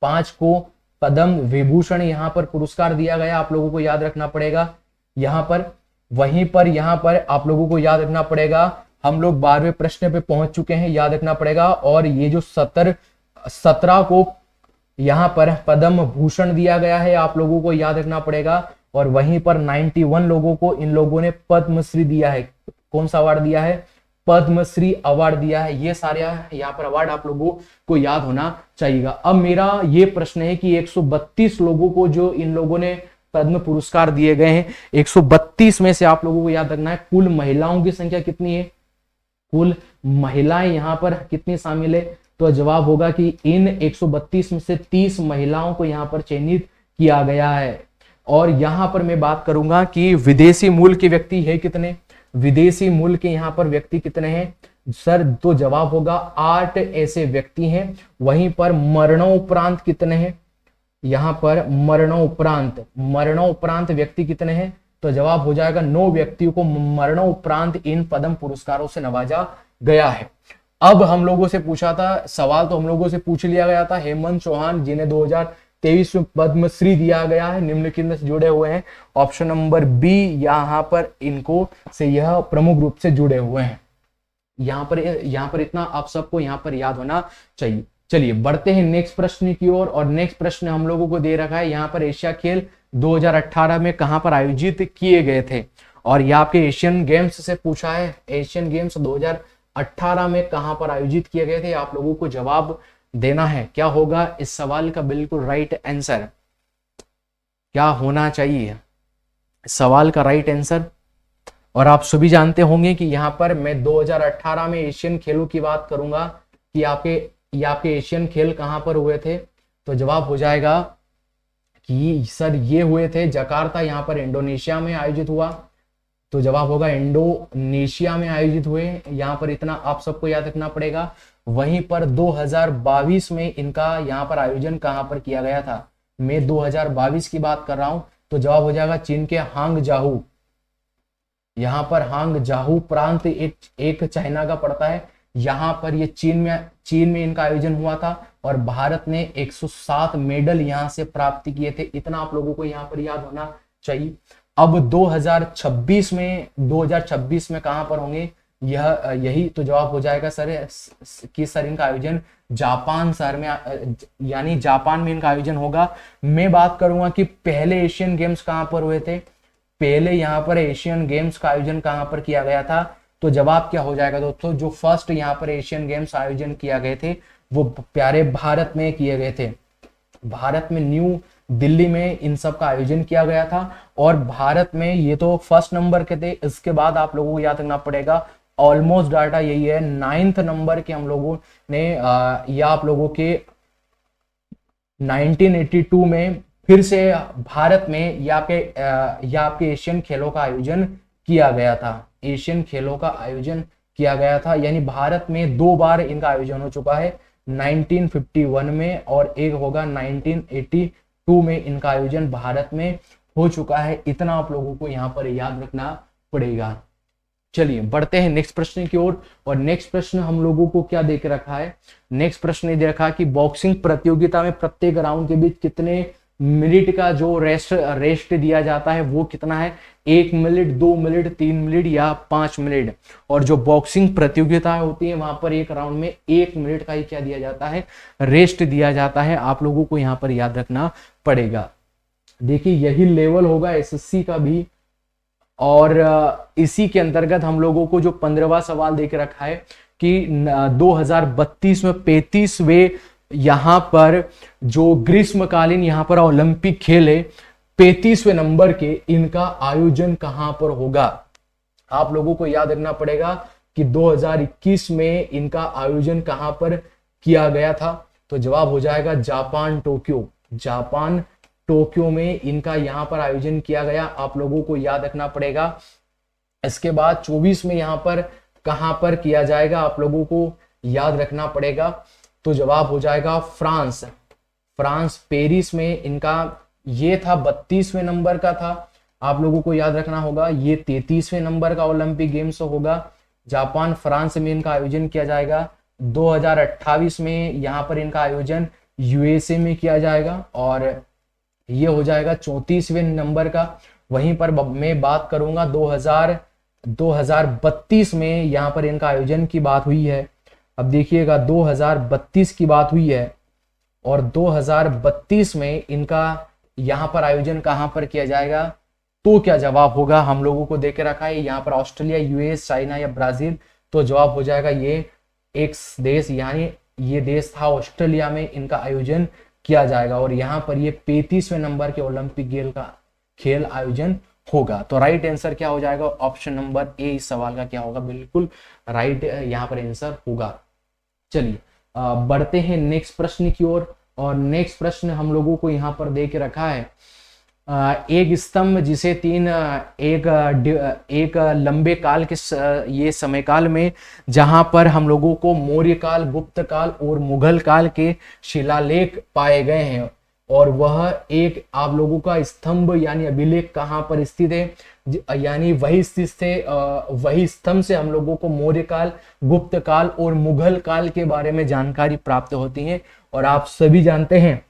S1: 5 को पद्म विभूषण यहां पर पुरस्कार दिया गया, आप लोगों को याद रखना पड़ेगा यहां पर। वहीं पर यहां पर आप लोगों को याद रखना पड़ेगा, हम लोग 12वें प्रश्न पे पहुंच चुके हैं, याद रखना पड़ेगा। और ये जो 17 को यहां पर पद्म भूषण दिया गया है, आप लोगों को याद रखना पड़ेगा। और वहीं पर 91 लोगों को इन लोगों ने पद्मश्री दिया है। कौन सा अवार्ड दिया है, पद्मश्री अवार्ड दिया है। ये सारे यहाँ पर अवार्ड आप लोगों को याद होना चाहिए। अब मेरा ये प्रश्न है कि 132 लोगों को जो इन लोगों ने पद्म पुरस्कार दिए गए हैं, 132 में से आप लोगों को याद रखना है कुल महिलाओं की संख्या कितनी है, कुल महिलाएं यहाँ पर कितनी शामिल है। तो जवाब होगा कि इन 132 में से 30 महिलाओं को यहाँ पर चयनित किया गया है। और यहाँ पर मैं बात करूंगा कि विदेशी मूल के व्यक्ति है कितने, विदेशी मूल के यहाँ पर व्यक्ति कितने हैं सर, तो जवाब होगा 8 ऐसे व्यक्ति हैं। वहीं पर मरणोपरांत कितने हैं, यहाँ पर मरणोपरांत व्यक्ति कितने हैं, तो जवाब हो जाएगा 9 व्यक्तियों को मरणोपरांत इन पद्म पुरस्कारों से नवाजा गया है। अब हम लोगों से पूछा था सवाल, तो हम लोगों से पूछ लिया गया था हेमंत चौहान जिन्हें 2023 में पद्मश्री दिया गया है, निम्नलिखित में से जुड़े हुए हैं। ऑप्शन नंबर बी, यहाँ पर इनको से यह प्रमुख रूप से जुड़े हुए हैं। यहाँ पर इतना आप सबको यहाँ पर याद होना चाहिए। चलिए बढ़ते हैं नेक्स्ट प्रश्न की ओर। और नेक्स्ट प्रश्न हम लोगों को दे रखा है, यहाँ पर एशिया खेल 2018 में कहां पर आयोजित किए गए थे। और ये आपके एशियन गेम्स से पूछा है, एशियन गेम्स 2018 में कहां पर आयोजित किए गए थे, आप लोगों को जवाब देना है। क्या होगा इस सवाल का बिल्कुल राइट आंसर, क्या होना चाहिए सवाल का राइट आंसर। और आप सभी जानते होंगे कि यहाँ पर मैं 2018 में एशियन खेलों की बात करूंगा कि आपके एशियन खेल कहां पर हुए थे, तो जवाब हो जाएगा कि सर ये हुए थे जकार्ता, यहाँ पर इंडोनेशिया में आयोजित हुआ। तो जवाब होगा इंडोनेशिया में आयोजित हुए। यहाँ पर इतना आप सबको याद रखना पड़ेगा। वहीं पर 2022 में इनका यहाँ पर आयोजन कहाँ पर किया गया था, मैं 2022 की बात कर रहा हूं। तो जवाब हो जाएगा चीन के हांगजाहू। यहाँ पर हांगजाहू प्रांत एक चाइना का पड़ता है। यहाँ पर ये चीन में इनका आयोजन हुआ था और भारत ने 107 मेडल यहाँ से प्राप्त किए थे। इतना आप लोगों को यहाँ पर याद होना चाहिए। अब 2026 में कहां पर होंगे, यही तो जवाब हो जाएगा सर कि सर इनका आयोजन जापान शहर में यानी जापान में इनका आयोजन होगा। मैं बात करूंगा कि पहले एशियन गेम्स कहां पर हुए थे, पहले यहाँ पर एशियन गेम्स का आयोजन कहां पर किया गया था। तो जवाब क्या हो जाएगा दोस्तों, जो फर्स्ट यहाँ पर एशियन गेम्स आयोजन किया गए थे वो प्यारे भारत में किए गए थे। भारत में न्यू दिल्ली में इन सब का आयोजन किया गया था और भारत में ये तो फर्स्ट नंबर के थे। इसके बाद आप लोगों को याद रखना पड़ेगा, ऑलमोस्ट डाटा यही है, 9th नंबर के हम लोगों ने या आप लोगों के 1982 में फिर से भारत में या आपके एशियन खेलों का आयोजन किया गया था। एशियन खेलों का आयोजन किया गया था, यानी भारत में 2 बार इनका आयोजन हो चुका है, 1951 में और एक होगा 1982 में इनका आयोजन भारत में हो चुका है। इतना आप लोगों को यहाँ पर याद रखना पड़ेगा। चलिए बढ़ते हैं नेक्स्ट प्रश्न की ओर। और नेक्स्ट प्रश्न हम लोगों को क्या दे के रखा है, नेक्स्ट प्रश्न ये दे रखा है कि बॉक्सिंग प्रतियोगिता में प्रत्येक राउंड के बीच कितने मिनट का जो रेस्ट दिया जाता है वो कितना है, 1 मिनट, 2 मिनट, 3 मिनट या 5 मिनट। और जो बॉक्सिंग प्रतियोगिताएं होती है वहां पर एक राउंड में 1 मिनट का ही क्या दिया जाता है, रेस्ट दिया जाता है। आप लोगों को यहाँ पर याद रखना पड़ेगा। देखिए यही लेवल होगा एसएससी का भी और इसी के अंतर्गत हम लोगों को जो 15वां सवाल देख रखा है कि 2032 में 35वें यहाँ पर जो ग्रीष्मकालीन यहाँ पर ओलंपिक खेल है 35वें नंबर के, इनका आयोजन कहां पर होगा। आप लोगों को याद रखना पड़ेगा कि 2021 में इनका आयोजन कहां पर किया गया था। तो जवाब हो जाएगा जापान टोक्यो। जापान टोक्यो में इनका यहां पर आयोजन किया गया, आप लोगों को याद रखना पड़ेगा। इसके बाद 24 में यहां पर कहां पर किया जाएगा, आप लोगों को याद रखना पड़ेगा। तो जवाब हो जाएगा फ्रांस। पेरिस में इनका ये था 32वें नंबर का था, आप लोगों को याद रखना होगा। ये 33वें नंबर का ओलंपिक गेम्स होगा। जापान फ्रांस में इनका आयोजन किया जाएगा। 2028 में यहाँ पर इनका आयोजन यूएसए में किया जाएगा और ये हो जाएगा 34वें नंबर का। वहीं पर मैं बात करूंगा 2032 में यहाँ पर इनका आयोजन की बात हुई है। अब देखिएगा 2032 की बात हुई है और 2032 में इनका यहाँ पर आयोजन कहाँ पर किया जाएगा। तो क्या जवाब होगा, हम लोगों को देके रखा है यहाँ पर ऑस्ट्रेलिया, यूएस, चाइना या ब्राजील। तो जवाब हो जाएगा ये एक देश, यानी ये देश था ऑस्ट्रेलिया में इनका आयोजन किया जाएगा और यहाँ पर ये 35वें नंबर के ओलंपिक खेल आयोजन होगा। तो राइट आंसर क्या हो जाएगा, ऑप्शन नंबर ए इस सवाल का क्या होगा, बिल्कुल राइट यहाँ पर आंसर होगा। चलिए बढ़ते हैं नेक्स्ट प्रश्न की ओर। और नेक्स्ट प्रश्न हम लोगों को यहाँ पर दे के रखा है एक स्तंभ जिसे एक लंबे काल के ये समय काल में जहां पर हम लोगों को मौर्य काल, गुप्त काल और मुगल काल के शिलालेख पाए गए हैं और वह एक आप लोगों का स्तंभ यानी अभिलेख कहां पर स्थित है, यानी वही स्थित थे वही स्तंभ से हम लोगों को मौर्य काल, गुप्त काल और मुगल काल के बारे में जानकारी प्राप्त होती है। और आप सभी जानते हैं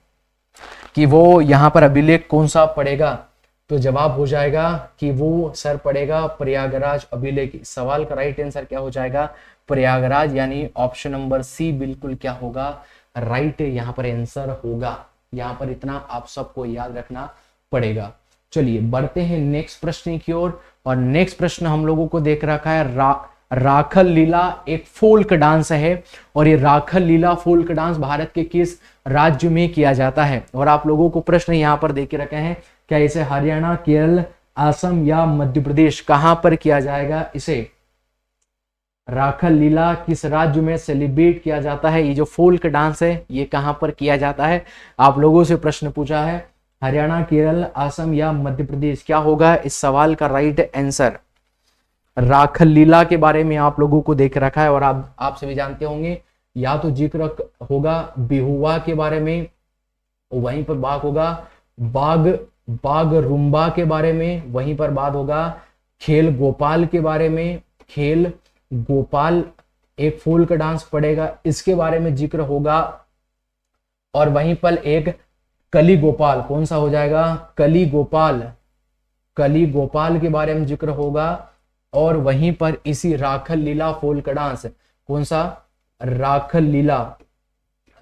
S1: कि वो यहाँ पर अभिलेख कौन सा पड़ेगा। तो जवाब हो जाएगा कि वो सर पड़ेगा प्रयागराज अभिलेख। सवाल का राइट आंसर क्या हो जाएगा, प्रयागराज, यानी ऑप्शन नंबर सी बिल्कुल क्या होगा, राइट यहाँ पर आंसर होगा। यहाँ पर इतना आप सबको याद रखना पड़ेगा। चलिए बढ़ते हैं नेक्स्ट प्रश्न की ओर। और नेक्स्ट प्रश्न हम लोगों को देख रखा है राखल लीला एक फोल्क डांस है और ये राखल लीला फोल्क डांस भारत के किस राज्य में किया जाता है। और आप लोगों को प्रश्न यहाँ पर देके रखे हैं, क्या इसे हरियाणा, केरल, असम या मध्य प्रदेश कहां पर किया जाएगा। इसे राखल लीला किस राज्य में सेलिब्रेट किया जाता है, ये जो फोल्क डांस है ये कहां पर किया जाता है। आप लोगों से प्रश्न पूछा है हरियाणा, केरल, असम या मध्य प्रदेश, क्या होगा इस सवाल का राइट आंसर। राखल लीला के बारे में आप लोगों को देख रखा है और आप सभी जानते होंगे। या तो जिक्र होगा बिहुआ के बारे में, वहीं पर बात होगा बाग बाग रुम्बा के बारे में, वहीं पर बात होगा खेल गोपाल के बारे में, खेल गोपाल एक फूल का डांस पड़ेगा, इसके बारे में जिक्र होगा। और वहीं पर एक कली गोपाल, कौन सा हो जाएगा, कली गोपाल, कली गोपाल के बारे में जिक्र होगा। और वहीं पर इसी राखल लीला फूल का डांस, कौन सा, राखल लीला,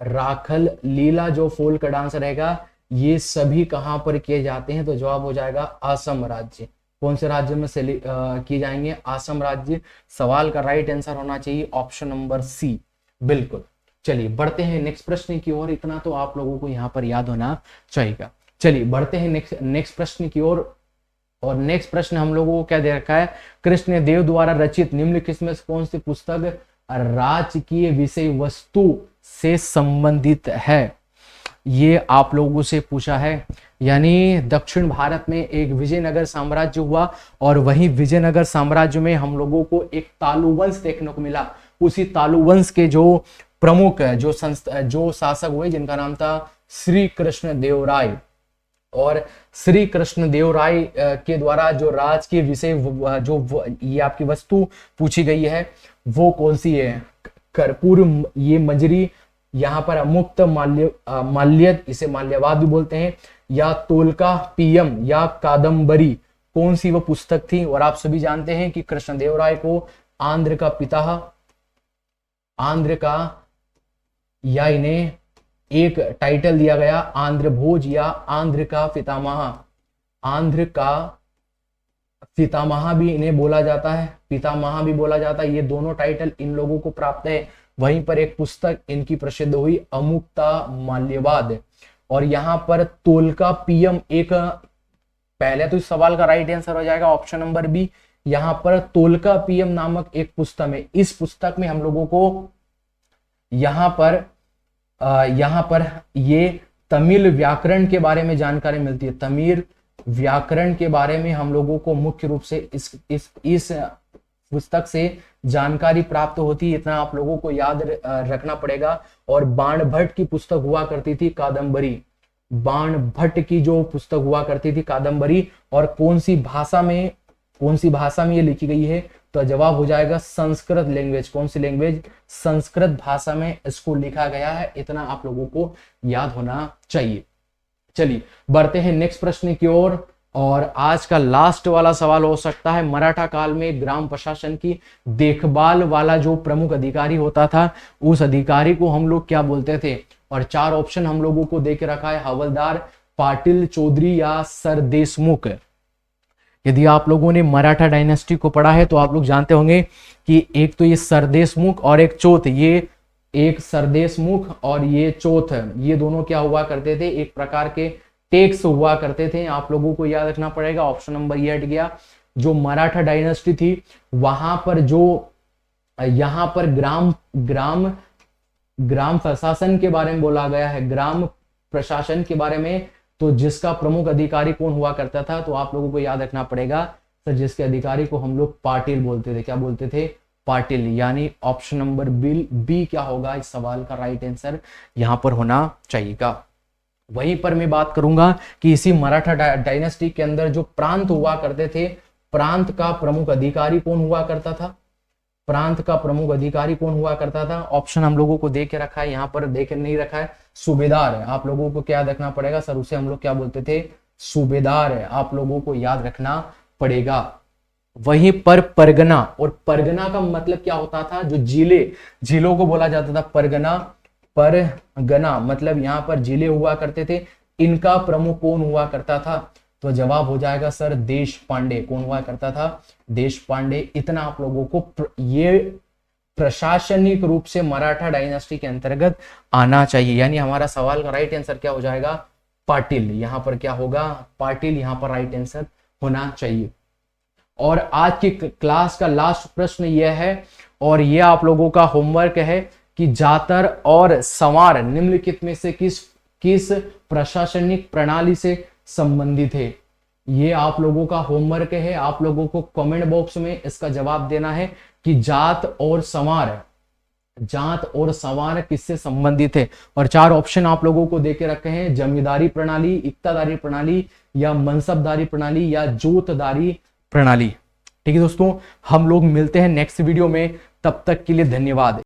S1: राखल लीला जो फूल का डांस रहेगा, ये सभी कहां पर किए जाते हैं, तो जवाब हो जाएगा असम राज्य। कौन से राज्य में किए जाएंगे, असम राज्य। सवाल का राइट आंसर होना चाहिए ऑप्शन नंबर सी, बिल्कुल। चलिए बढ़ते हैं नेक्स्ट प्रश्न की ओर, इतना तो आप लोगों को यहाँ पर याद होना चाहिए। चलिए बढ़ते हैं नेक्स्ट प्रश्न की ओर। और नेक्स्ट प्रश्न हम लोगों को क्या दे रखा है, कृष्णदेव द्वारा रचित निम्नलिखित में से कौन सी पुस्तक राजकीय विषय वस्तु से संबंधित है, ये आप लोगों से पूछा है। यानी दक्षिण भारत में एक विजयनगर साम्राज्य हुआ और वहीं विजयनगर साम्राज्य में हम लोगों को एक तालुवंश देखने को मिला। उसी तालुवंश के जो प्रमुख जो शासक हुए, जिनका नाम था श्री कृष्ण देव राय। और श्री कृष्ण देव राय के द्वारा जो राज के विषय जो ये आपकी वस्तु पूछी गई है वो कौन सी है, कर्पूर, ये मंजरी, यहाँ पर मुक्त माल्यद, इसे माल्यवाद भी बोलते हैं, या तोलका पीयम, या कादम्बरी, कौन सी वो पुस्तक थी। और आप सभी जानते हैं कि कृष्णदेव राय को आंध्र का पिता, आंध्र का, या इन्हें एक टाइटल दिया गया आंध्र भोज या आंध्र का पितामह, आंध्र का पितामह भी इन्हें बोला जाता है, पितामह भी बोला जाता है। ये दोनों टाइटल इन लोगों को प्राप्त है। वहीं पर एक पुस्तक इनकी प्रसिद्ध हुई अमुक्ता माल्यवाद। और यहाँ पर तोलका पीएम एक, पहले तो इस सवाल का राइट आंसर हो जाएगा ऑप्शन नंबर बी। यहाँ पर तोलका पीएम नामक एक पुस्तक है। इस पुस्तक में हम लोगों को यहाँ पर ये तमिल व्याकरण के बारे में जानकारी मिलती है। तमिल व्याकरण के बारे में हम लोगों को मुख्य रूप से इस पुस्तक से जानकारी प्राप्त होती है, इतना आप लोगों को याद रखना पड़ेगा। और बाणभट्ट की पुस्तक हुआ करती थी कादम्बरी, बाणभट्ट की जो पुस्तक हुआ करती थी कादम्बरी। और कौन सी भाषा में ये लिखी गई है, तो जवाब हो जाएगा संस्कृत लैंग्वेज। कौन सी लैंग्वेज, संस्कृत भाषा में इसको लिखा गया है, इतना आप लोगों को याद होना चाहिए। चलिए बढ़ते हैं नेक्स्ट प्रश्न की ओर। और आज का लास्ट वाला सवाल हो सकता है, मराठा काल में ग्राम प्रशासन की देखभाल वाला जो प्रमुख अधिकारी होता था, उस अधिकारी को हम लोग क्या बोलते थे। और चार ऑप्शन हम लोगों को दे के रखा है, हवलदार, पाटिल, चौधरी या सर देशमुख। यदि आप लोगों ने मराठा डायनेस्टी को पढ़ा है तो आप लोग जानते होंगे कि एक तो ये सरदेशमुख और एक चौथ, ये एक सरदेशमुख और ये चौथ, ये दोनों क्या हुआ करते थे, एक प्रकार के टैक्स हुआ करते थे। आप लोगों को याद रखना पड़ेगा, ऑप्शन नंबर ये हट गया। जो मराठा डायनेस्टी थी वहां पर जो यहाँ पर ग्राम प्रशासन के बारे में बोला गया है, ग्राम प्रशासन के बारे में, तो जिसका प्रमुख अधिकारी कौन हुआ करता था, तो आप लोगों को याद रखना पड़ेगा सर, जिसके अधिकारी को हम लोग पाटिल बोलते थे। क्या बोलते थे, पाटिल। यानी ऑप्शन नंबर बी क्या होगा इस सवाल का राइट आंसर यहां पर होना चाहिएगा। वहीं पर मैं बात करूंगा कि इसी मराठा डायनेस्टी के अंदर जो प्रांत हुआ करते थे, प्रांत का प्रमुख अधिकारी कौन हुआ करता था, प्रांत का प्रमुख अधिकारी कौन हुआ करता था। ऑप्शन हम लोगों को दे के रखा है, यहाँ पर दे के नहीं रखा है, सूबेदार है। आप लोगों को क्या रखना पड़ेगा सर, उसे हम लोग क्या बोलते थे, सूबेदार है, आप लोगों को याद रखना पड़ेगा। वहीं पर परगना, और परगना का मतलब क्या होता था, जो जिलों को बोला जाता था परगना, परगना मतलब यहाँ पर जिले हुआ करते थे, इनका प्रमुख कौन हुआ करता था, तो जवाब हो जाएगा सर देश पांडे। कौन हुआ करता था, देश पांडे। इतना आप लोगों को ये प्रशासनिक रूप से मराठा डायनेस्टी के अंतर्गत आना चाहिए। यानी हमारा सवाल का राइट आंसर क्या हो जाएगा, पाटिल। यहाँ पर क्या होगा, पाटिल, यहाँ पर राइट आंसर होना चाहिए। और आज की क्लास का लास्ट प्रश्न यह है, और यह आप लोगों का होमवर्क है कि जातर और संवार निम्नलिखित में से किस प्रशासनिक प्रणाली से संबंधित है। ये आप लोगों का होमवर्क है, आप लोगों को कमेंट बॉक्स में इसका जवाब देना है कि जात और संवार किससे संबंधित है। और 4 ऑप्शन आप लोगों को देके रखे हैं, जमींदारी प्रणाली, इक्तादारी प्रणाली, या मनसबदारी प्रणाली, या जोतदारी प्रणाली। ठीक है दोस्तों, हम लोग मिलते हैं नेक्स्ट वीडियो में, तब तक के लिए धन्यवाद।